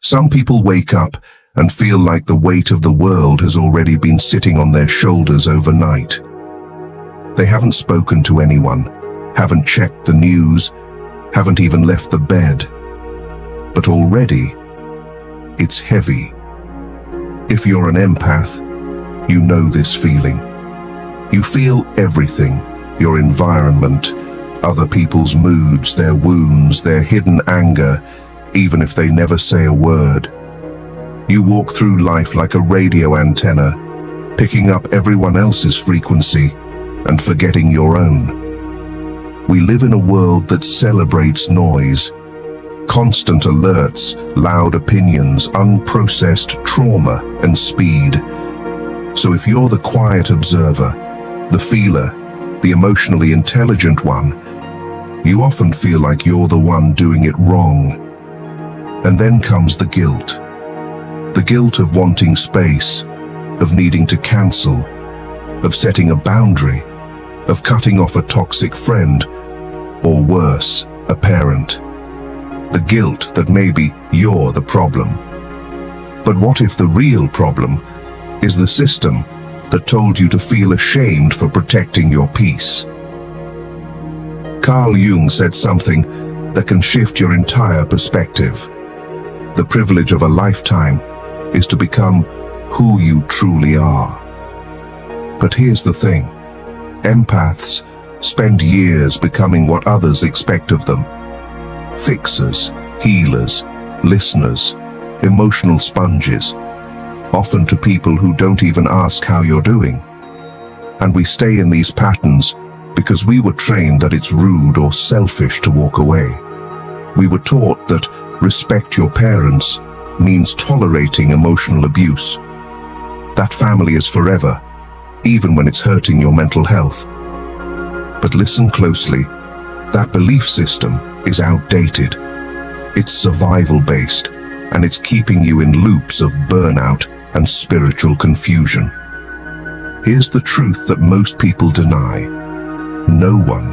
Some people wake up and feel like the weight of the world has already been sitting on their shoulders overnight. They haven't spoken to anyone, haven't checked the news, haven't even left the bed. But already, it's heavy. If you're an empath, you know this feeling. You feel everything, your environment, other people's moods, their wounds, their hidden anger, even if they never say a word. You walk through life like a radio antenna, picking up everyone else's frequency and forgetting your own. We live in a world that celebrates noise, constant alerts, loud opinions, unprocessed trauma and speed. So if you're the quiet observer, the feeler, the emotionally intelligent one, you often feel like you're the one doing it wrong. And then comes the guilt. The guilt of wanting space, of needing to cancel, of setting a boundary, of cutting off a toxic friend, or worse, a parent. The guilt that maybe you're the problem. But what if the real problem is the system that told you to feel ashamed for protecting your peace? Carl Jung said something that can shift your entire perspective. The privilege of a lifetime is to become who you truly are. But here's the thing. Empaths spend years becoming what others expect of them. Fixers, healers, listeners, emotional sponges, often to people who don't even ask how you're doing. And we stay in these patterns because we were trained that it's rude or selfish to walk away. We were taught that respect your parents means tolerating emotional abuse. That family is forever, even when it's hurting your mental health. But listen closely, that belief system is outdated. It's survival-based, and it's keeping you in loops of burnout and spiritual confusion. Here's the truth that most people deny. No one,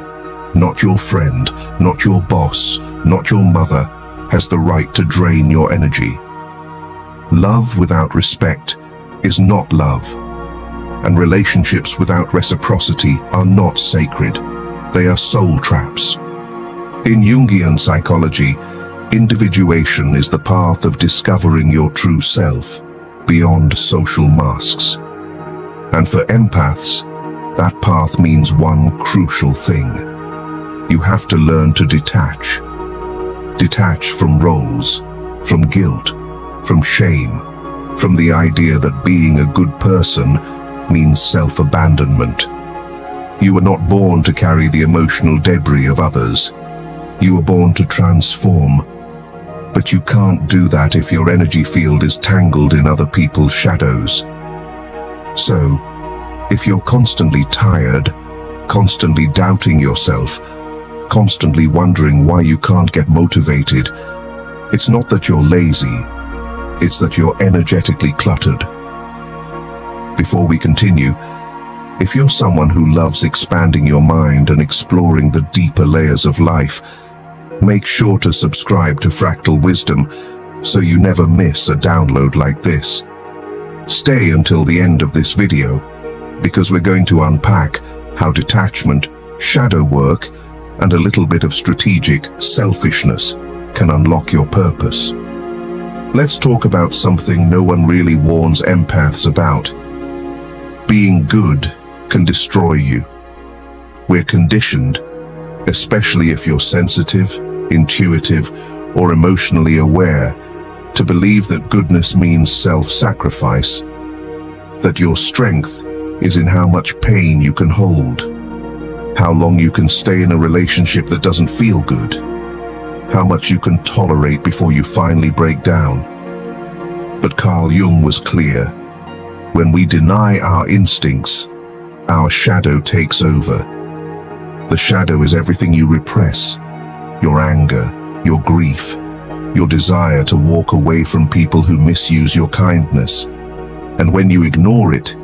not your friend, not your boss, not your mother, has the right to drain your energy. Love without respect is not love, and relationships without reciprocity are not sacred. They are soul traps. In Jungian psychology, individuation is the path of discovering your true self, beyond social masks. And for empaths, that path means one crucial thing. You have to learn to detach. Detach from roles, from guilt, from shame, from the idea that being a good person means self-abandonment. You were not born to carry the emotional debris of others. You were born to transform. But you can't do that if your energy field is tangled in other people's shadows. So, if you're constantly tired, constantly doubting yourself, constantly wondering why you can't get motivated, it's not that you're lazy, it's that you're energetically cluttered. Before we continue, if you're someone who loves expanding your mind and exploring the deeper layers of life, make sure to subscribe to Fractal Wisdom so you never miss a download like this. Stay until the end of this video, because we're going to unpack how detachment, shadow work, and a little bit of strategic selfishness can unlock your purpose. Let's talk about something no one really warns empaths about. Being good can destroy you. We're conditioned, especially if you're sensitive, intuitive, or emotionally aware, to believe that goodness means self-sacrifice, that your strength is in how much pain you can hold, how long you can stay in a relationship that doesn't feel good, how much you can tolerate before you finally break down. But Carl Jung was clear. When we deny our instincts, our shadow takes over. The shadow is everything you repress, your anger, your grief, your desire to walk away from people who misuse your kindness. And when you ignore it,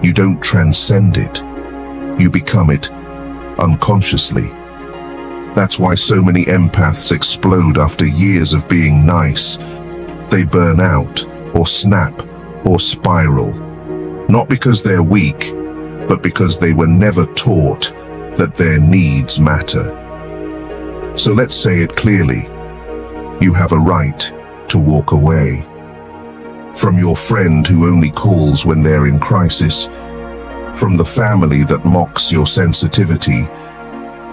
you don't transcend it. You become it unconsciously. That's why so many empaths explode after years of being nice, they burn out, or snap, or spiral. Not because they're weak, but because they were never taught that their needs matter. So let's say it clearly. You have a right to walk away. From your friend who only calls when they're in crisis, from the family that mocks your sensitivity,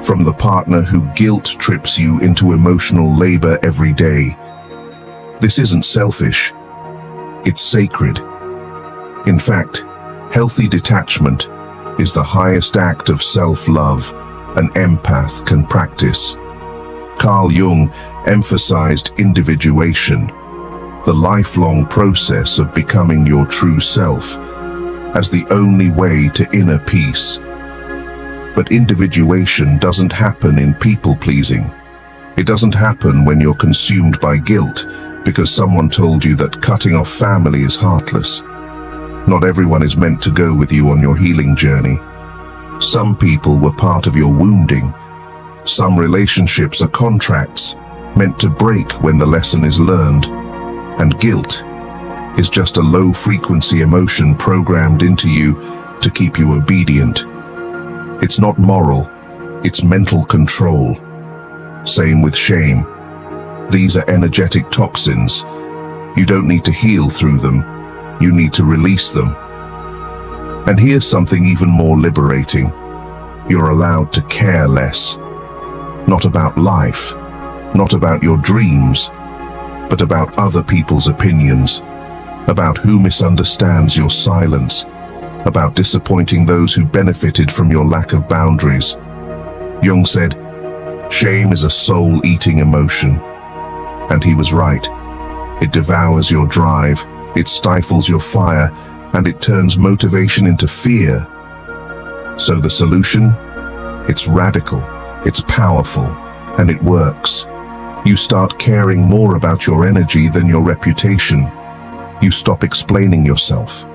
from the partner who guilt trips you into emotional labor every day. This isn't selfish, it's sacred. In fact, healthy detachment is the highest act of self-love an empath can practice. Carl Jung emphasized individuation, the lifelong process of becoming your true self, as the only way to inner peace. But individuation doesn't happen in people-pleasing. It doesn't happen when you're consumed by guilt because someone told you that cutting off family is heartless. Not everyone is meant to go with you on your healing journey. Some people were part of your wounding. Some relationships are contracts meant to break when the lesson is learned. And guilt is just a low-frequency emotion programmed into you to keep you obedient. It's not moral, it's mental control. Same with shame. These are energetic toxins. You don't need to heal through them, you need to release them. And here's something even more liberating. You're allowed to care less. Not about life, not about your dreams, but about other people's opinions, about who misunderstands your silence, about disappointing those who benefited from your lack of boundaries. Jung said, shame is a soul-eating emotion. And he was right. It devours your drive, it stifles your fire, and it turns motivation into fear. So the solution? It's radical, it's powerful, and it works. You start caring more about your energy than your reputation. You stop explaining yourself.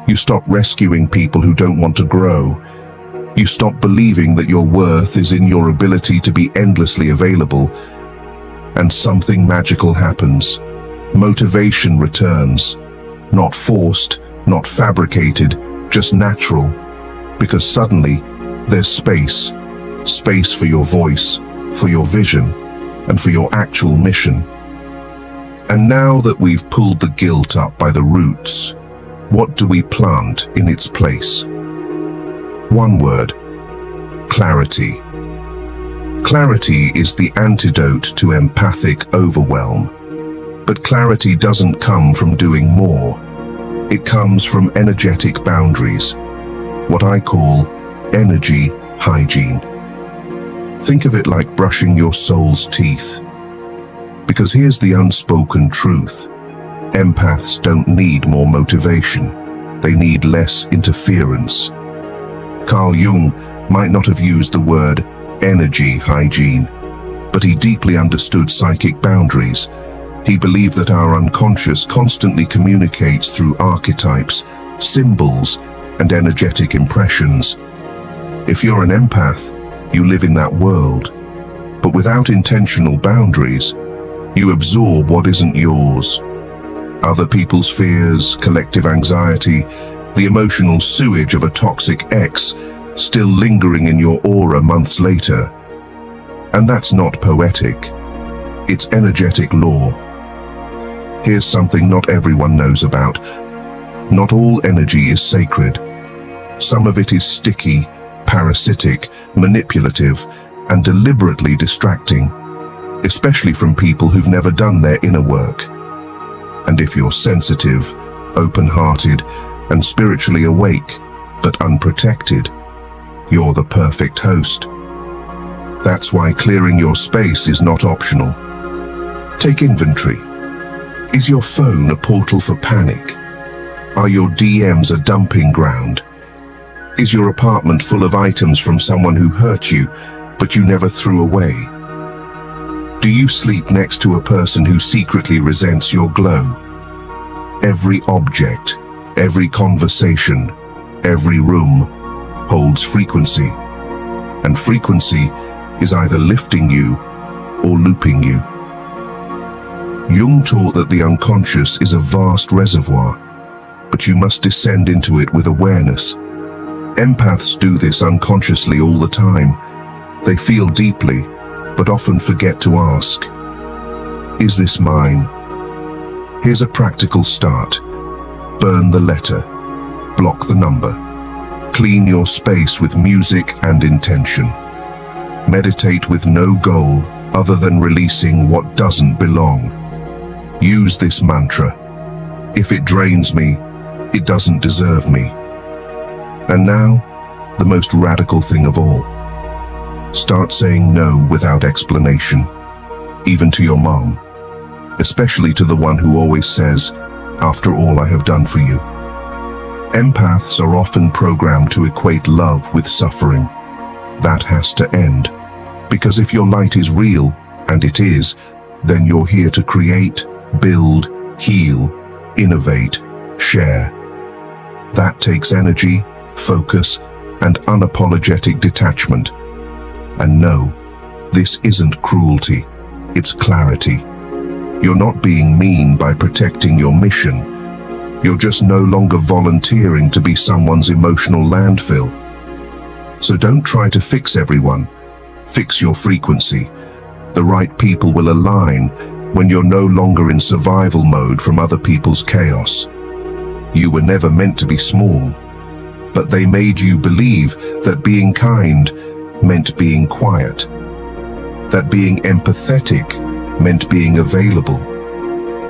You stop rescuing people who don't want to grow. You stop believing that your worth is in your ability to be endlessly available. And something magical happens. Motivation returns. Not forced, not fabricated, just natural. Because suddenly, there's space. Space for your voice, for your vision, and for your actual mission. And now that we've pulled the guilt up by the roots, what do we plant in its place? One word: clarity. Clarity is the antidote to empathic overwhelm. But clarity doesn't come from doing more. It comes from energetic boundaries, what I call energy hygiene. Think of it like brushing your soul's teeth. Because here's the unspoken truth. Empaths don't need more motivation. They need less interference. Carl Jung might not have used the word energy hygiene, but he deeply understood psychic boundaries. He believed that our unconscious constantly communicates through archetypes, symbols, and energetic impressions. If you're an empath, you live in that world. But without intentional boundaries, you absorb what isn't yours. Other people's fears, collective anxiety, the emotional sewage of a toxic ex still lingering in your aura months later. And that's not poetic. It's energetic law. Here's something not everyone knows about. Not all energy is sacred. Some of it is sticky, parasitic, manipulative, and deliberately distracting, especially from people who've never done their inner work. And if you're sensitive, open-hearted, and spiritually awake, but unprotected, you're the perfect host. That's why clearing your space is not optional. Take inventory. Is your phone a portal for panic? Are your DMs a dumping ground? Is your apartment full of items from someone who hurt you, but you never threw away? Do you sleep next to a person who secretly resents your glow? Every object, every conversation, every room holds frequency. And frequency is either lifting you or looping you. Jung taught that the unconscious is a vast reservoir, but you must descend into it with awareness. Empaths do this unconsciously all the time. They feel deeply, but often forget to ask, is this mine? Here's a practical start. Burn the letter. Block the number. Clean your space with music and intention. Meditate with no goal other than releasing what doesn't belong. Use this mantra. If it drains me, it doesn't deserve me. And now, the most radical thing of all. Start saying no without explanation, even to your mom, especially to the one who always says, "After all I have done for you." Empaths are often programmed to equate love with suffering. That has to end, because if your light is real, and it is, then you're here to create, build, heal, innovate, share. That takes energy, focus, and unapologetic detachment. And no, this isn't cruelty, it's clarity. You're not being mean by protecting your mission. You're just no longer volunteering to be someone's emotional landfill. So don't try to fix everyone. Fix your frequency. The right people will align when you're no longer in survival mode from other people's chaos. You were never meant to be small, but they made you believe that being kind meant being quiet, that being empathetic meant being available,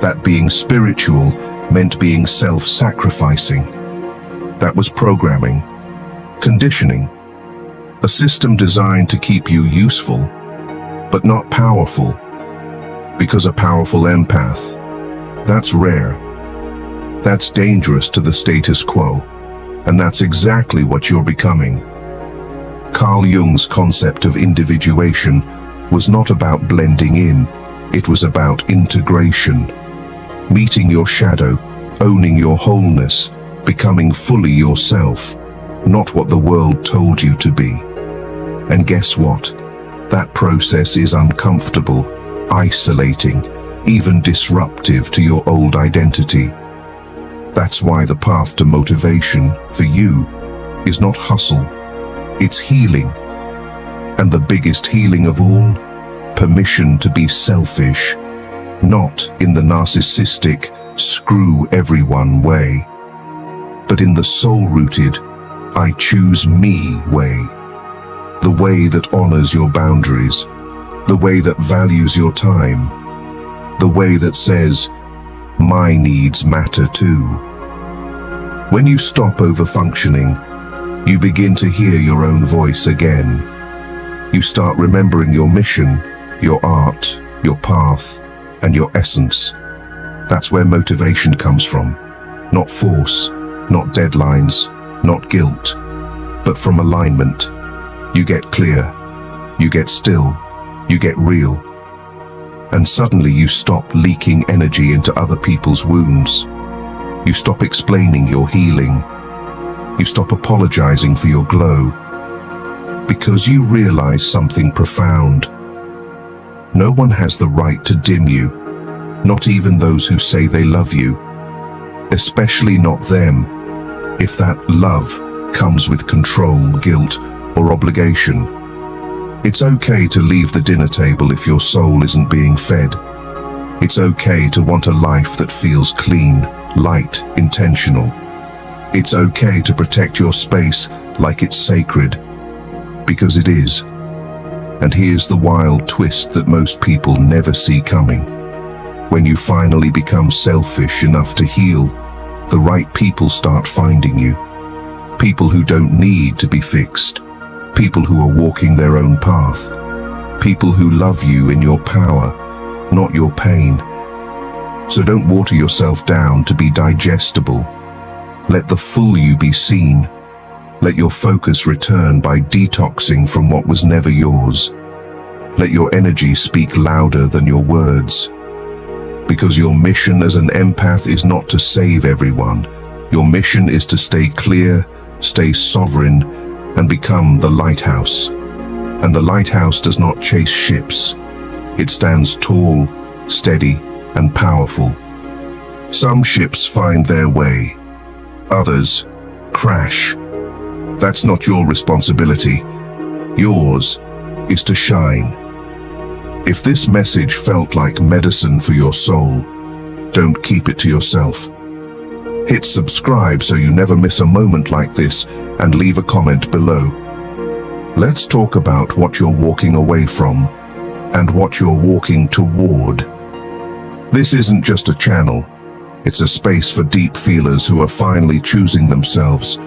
that being spiritual meant being self-sacrificing. That was programming, conditioning, a system designed to keep you useful, but not powerful, because a powerful empath, that's rare. That's dangerous to the status quo, and that's exactly what you're becoming. Carl Jung's concept of individuation was not about blending in, it was about integration. Meeting your shadow, owning your wholeness, becoming fully yourself, not what the world told you to be. And guess what? That process is uncomfortable, isolating, even disruptive to your old identity. That's why the path to motivation for you is not hustle, it's healing. And the biggest healing of all, permission to be selfish, not in the narcissistic, screw everyone way, but in the soul-rooted, I choose me way. The way that honors your boundaries, the way that values your time, the way that says, my needs matter too. When you stop over-functioning, you begin to hear your own voice again. You start remembering your mission, your art, your path, and your essence. That's where motivation comes from. Not force, not deadlines, not guilt, but from alignment. You get clear, you get still, you get real. And suddenly you stop leaking energy into other people's wounds. You stop explaining your healing. You stop apologizing for your glow. Because you realize something profound. No one has the right to dim you, not even those who say they love you. Especially not them, if that love comes with control, guilt, or obligation. It's okay to leave the dinner table if your soul isn't being fed. It's okay to want a life that feels clean, light, intentional. It's okay to protect your space like it's sacred, because it is. And here's the wild twist that most people never see coming. When you finally become selfish enough to heal, the right people start finding you. People who don't need to be fixed. People who are walking their own path. People who love you in your power, not your pain. So don't water yourself down to be digestible. Let the full you be seen. Let your focus return by detoxing from what was never yours. Let your energy speak louder than your words. Because your mission as an empath is not to save everyone. Your mission is to stay clear, stay sovereign, and become the lighthouse. And the lighthouse does not chase ships. It stands tall, steady, and powerful. Some ships find their way, others crash. That's not your responsibility. Yours is to shine. If this message felt like medicine for your soul, don't keep it to yourself. Hit subscribe so you never miss a moment like this, and leave a comment below. Let's talk about what you're walking away from and what you're walking toward. This isn't just a channel. It's a space for deep feelers who are finally choosing themselves,